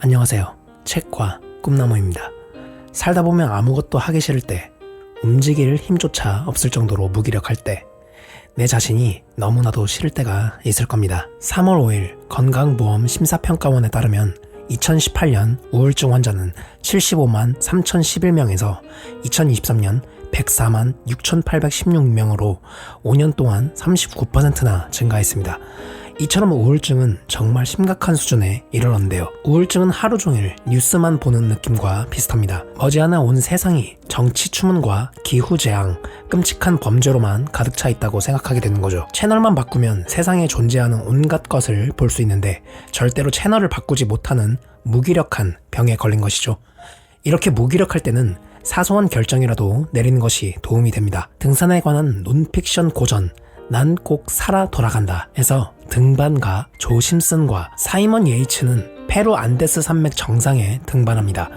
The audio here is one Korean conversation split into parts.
안녕하세요. 책과 꿈나무입니다. 살다 보면 아무것도 하기 싫을 때, 움직일 힘조차 없을 정도로 무기력할 때, 내 자신이 너무나도 싫을 때가 있을 겁니다. 3월 5일 건강보험 심사평가원에 따르면 2018년 우울증 환자는 75만 3011명에서 2023년 104만 6816명으로 5년 동안 39%나 증가했습니다. 이처럼 우울증은 정말 심각한 수준에 이르렀는데요. 우울증은 하루 종일 뉴스만 보는 느낌과 비슷합니다. 머지않아 온 세상이 정치 추문과 기후재앙, 끔찍한 범죄로만 가득 차 있다고 생각하게 되는 거죠. 채널만 바꾸면 세상에 존재하는 온갖 것을 볼 수 있는데 절대로 채널을 바꾸지 못하는 무기력한 병에 걸린 것이죠. 이렇게 무기력할 때는 사소한 결정이라도 내리는 것이 도움이 됩니다. 등산에 관한 논픽션 고전 난 꼭 살아 돌아간다 에서 등반가 조 심슨과 사이먼 예이츠는 페루 안데스 산맥 정상에 등반합니다.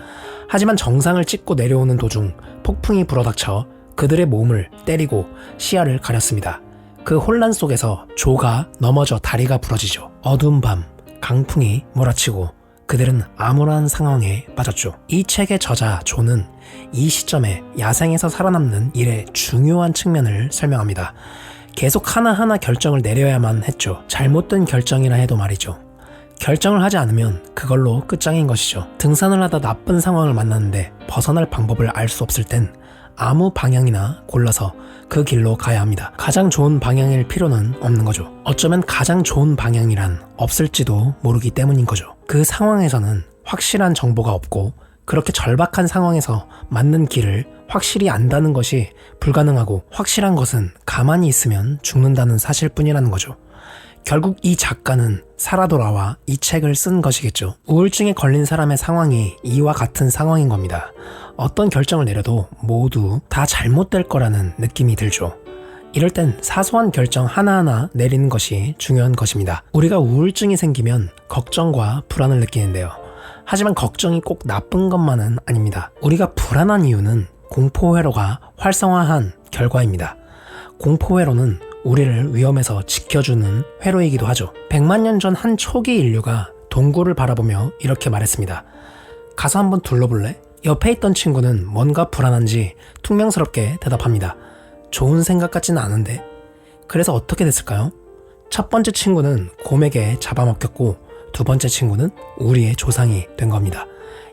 하지만 정상을 찍고 내려오는 도중 폭풍이 불어닥쳐 그들의 몸을 때리고 시야를 가렸습니다. 그 혼란 속에서 조가 넘어져 다리가 부러지죠. 어두운 밤 강풍이 몰아치고 그들은 암울한 상황에 빠졌죠. 이 책의 저자 조는 이 시점에 야생에서 살아남는 일의 중요한 측면을 설명합니다. 계속 하나하나 결정을 내려야만 했죠. 잘못된 결정이라 해도 말이죠. 결정을 하지 않으면 그걸로 끝장인 것이죠. 등산을 하다 나쁜 상황을 만났는데 벗어날 방법을 알 수 없을 땐 아무 방향이나 골라서 그 길로 가야 합니다. 가장 좋은 방향일 필요는 없는 거죠. 어쩌면 가장 좋은 방향이란 없을지도 모르기 때문인 거죠. 그 상황에서는 확실한 정보가 없고 그렇게 절박한 상황에서 맞는 길을 확실히 안다는 것이 불가능하고 확실한 것은 가만히 있으면 죽는다는 사실뿐이라는 거죠. 결국 이 작가는 살아 돌아와 이 책을 쓴 것이겠죠. 우울증에 걸린 사람의 상황이 이와 같은 상황인 겁니다. 어떤 결정을 내려도 모두 다 잘못될 거라는 느낌이 들죠. 이럴 땐 사소한 결정 하나하나 내리는 것이 중요한 것입니다. 우리가 우울증이 생기면 걱정과 불안을 느끼는데요. 하지만 걱정이 꼭 나쁜 것만은 아닙니다. 우리가 불안한 이유는 공포회로가 활성화한 결과입니다. 공포회로는 우리를 위험에서 지켜주는 회로이기도 하죠. 100만 년 전 한 초기 인류가 동굴을 바라보며 이렇게 말했습니다. 가서 한번 둘러볼래? 옆에 있던 친구는 뭔가 불안한지 퉁명스럽게 대답합니다. 좋은 생각 같지는 않은데. 그래서 어떻게 됐을까요? 첫 번째 친구는 곰에게 잡아먹혔고 두 번째 친구는 우리의 조상이 된 겁니다.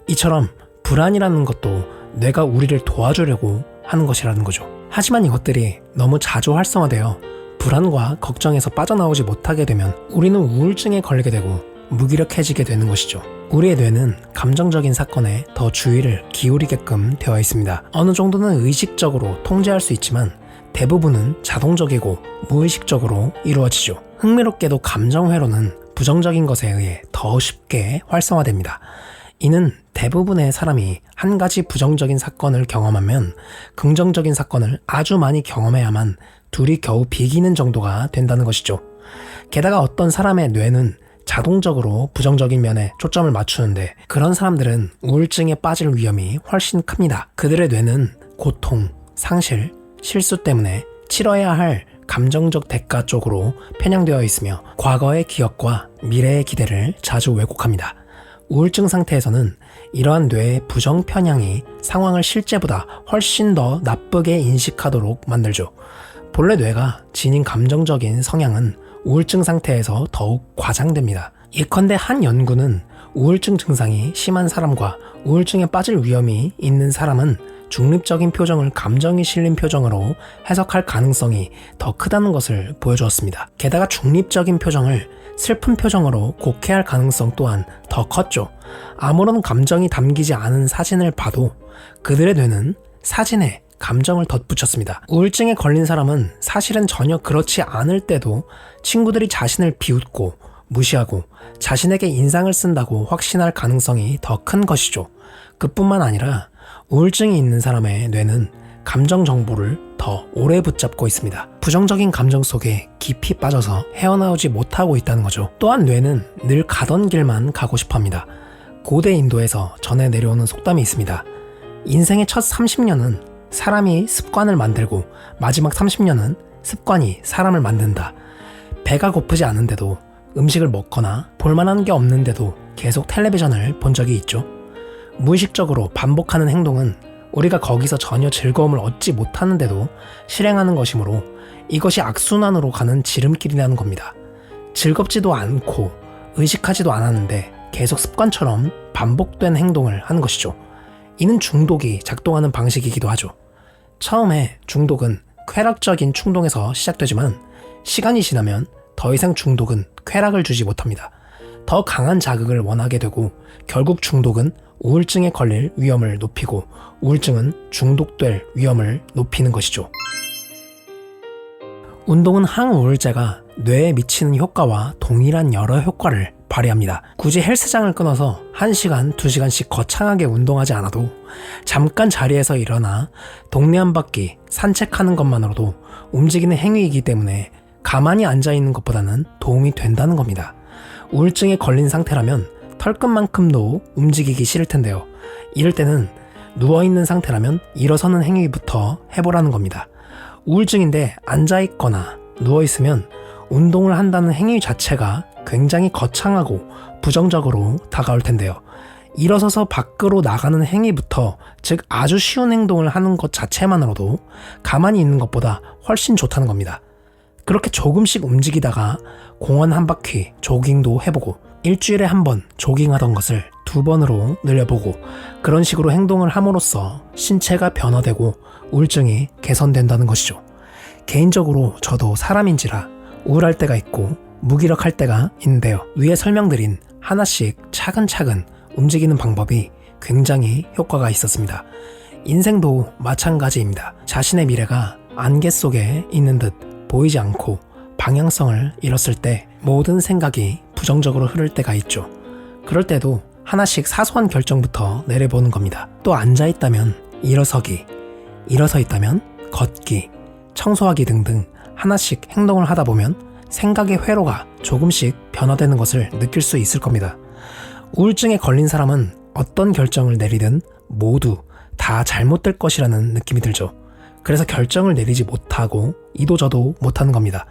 이처럼 불안이라는 것도 뇌가 우리를 도와주려고 하는 것이라는 거죠. 하지만 이것들이 너무 자주 활성화되어 불안과 걱정에서 빠져나오지 못하게 되면 우리는 우울증에 걸리게 되고 무기력해지게 되는 것이죠. 우리의 뇌는 감정적인 사건에 더 주의를 기울이게끔 되어 있습니다. 어느 정도는 의식적으로 통제할 수 있지만 대부분은 자동적이고 무의식적으로 이루어지죠. 흥미롭게도 감정회로는 부정적인 것에 의해 더 쉽게 활성화됩니다. 이는 대부분의 사람이 한 가지 부정적인 사건을 경험하면 긍정적인 사건을 아주 많이 경험해야만 둘이 겨우 비기는 정도가 된다는 것이죠. 게다가 어떤 사람의 뇌는 자동적으로 부정적인 면에 초점을 맞추는데 그런 사람들은 우울증에 빠질 위험이 훨씬 큽니다. 그들의 뇌는 고통, 상실, 실수 때문에 치러야 할 감정적 대가 쪽으로 편향되어 있으며 과거의 기억과 미래의 기대를 자주 왜곡합니다. 우울증 상태에서는 이러한 뇌의 부정 편향이 상황을 실제보다 훨씬 더 나쁘게 인식하도록 만들죠. 본래 뇌가 지닌 감정적인 성향은 우울증 상태에서 더욱 과장됩니다. 예컨대 한 연구는 우울증 증상이 심한 사람과 우울증에 빠질 위험이 있는 사람은 중립적인 표정을 감정이 실린 표정으로 해석할 가능성이 더 크다는 것을 보여주었습니다. 게다가 중립적인 표정을 슬픈 표정으로 곡해할 가능성 또한 더 컸죠. 아무런 감정이 담기지 않은 사진을 봐도 그들의 뇌는 사진에 감정을 덧붙였습니다. 우울증에 걸린 사람은 사실은 전혀 그렇지 않을 때도 친구들이 자신을 비웃고 무시하고 자신에게 인상을 쓴다고 확신할 가능성이 더 큰 것이죠. 그뿐만 아니라 우울증이 있는 사람의 뇌는 감정 정보를 더 오래 붙잡고 있습니다. 부정적인 감정 속에 깊이 빠져서 헤어나오지 못하고 있다는 거죠. 또한 뇌는 늘 가던 길만 가고 싶어합니다. 고대 인도에서 전해 내려오는 속담이 있습니다. 인생의 첫 30년은 사람이 습관을 만들고 마지막 30년은 습관이 사람을 만든다. 배가 고프지 않은데도 음식을 먹거나 볼만한 게 없는데도 계속 텔레비전을 본 적이 있죠. 무의식적으로 반복하는 행동은 우리가 거기서 전혀 즐거움을 얻지 못하는데도 실행하는 것이므로 이것이 악순환으로 가는 지름길이라는 겁니다. 즐겁지도 않고 의식하지도 않았는데 계속 습관처럼 반복된 행동을 하는 것이죠. 이는 중독이 작동하는 방식이기도 하죠. 처음에 중독은 쾌락적인 충동에서 시작되지만 시간이 지나면 더 이상 중독은 쾌락을 주지 못합니다. 더 강한 자극을 원하게 되고 결국 중독은 우울증에 걸릴 위험을 높이고 우울증은 중독될 위험을 높이는 것이죠. 운동은 항우울제가 뇌에 미치는 효과와 동일한 여러 효과를 발휘합니다. 굳이 헬스장을 끊어서 1시간, 2시간씩 거창하게 운동하지 않아도 잠깐 자리에서 일어나 동네 한 바퀴 산책하는 것만으로도 움직이는 행위이기 때문에 가만히 앉아있는 것보다는 도움이 된다는 겁니다. 우울증에 걸린 상태라면 털끝만큼도 움직이기 싫을 텐데요. 이럴 때는 누워있는 상태라면 일어서는 행위부터 해보라는 겁니다. 우울증인데 앉아있거나 누워있으면 운동을 한다는 행위 자체가 굉장히 거창하고 부정적으로 다가올 텐데요. 일어서서 밖으로 나가는 행위부터, 즉 아주 쉬운 행동을 하는 것 자체만으로도 가만히 있는 것보다 훨씬 좋다는 겁니다. 그렇게 조금씩 움직이다가 공원 한 바퀴 조깅도 해보고 일주일에 한 번 조깅하던 것을 2번으로 늘려보고 그런 식으로 행동을 함으로써 신체가 변화되고 우울증이 개선된다는 것이죠. 개인적으로 저도 사람인지라 우울할 때가 있고 무기력할 때가 있는데요. 위에 설명드린 하나씩 차근차근 움직이는 방법이 굉장히 효과가 있었습니다. 인생도 마찬가지입니다. 자신의 미래가 안개 속에 있는 듯 보이지 않고 방향성을 잃었을 때 모든 생각이 부정적으로 흐를 때가 있죠. 그럴 때도 하나씩 사소한 결정부터 내려보는 겁니다. 또 앉아있다면 일어서기, 일어서 있다면 걷기, 청소하기 등등 하나씩 행동을 하다 보면 생각의 회로가 조금씩 변화되는 것을 느낄 수 있을 겁니다. 우울증에 걸린 사람은 어떤 결정을 내리든 모두 다 잘못될 것이라는 느낌이 들죠. 그래서 결정을 내리지 못하고 이도저도 못하는 겁니다.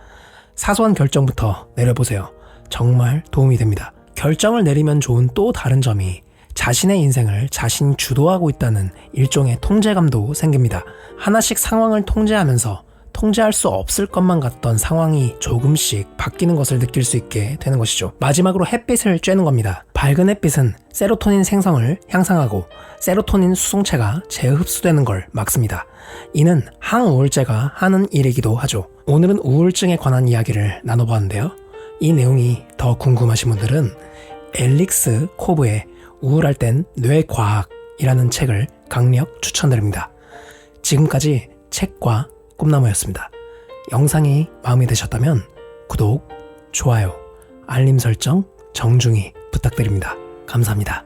사소한 결정부터 내려보세요. 정말 도움이 됩니다. 결정을 내리면 좋은 또 다른 점이 자신의 인생을 자신이 주도하고 있다는 일종의 통제감도 생깁니다. 하나씩 상황을 통제하면서 통제할 수 없을 것만 같던 상황이 조금씩 바뀌는 것을 느낄 수 있게 되는 것이죠. 마지막으로 햇빛을 쬐는 겁니다. 밝은 햇빛은 세로토닌 생성을 향상하고 세로토닌 수송체가 재흡수되는 걸 막습니다. 이는 항우울제가 하는 일이기도 하죠. 오늘은 우울증에 관한 이야기를 나눠보았는데요. 이 내용이 더 궁금하신 분들은 앨릭스 코브의 우울할 땐 뇌과학이라는 책을 강력 추천드립니다. 지금까지 책과 꿈나무였습니다. 영상이 마음에 드셨다면 구독, 좋아요, 알림 설정 정중히 부탁드립니다. 감사합니다.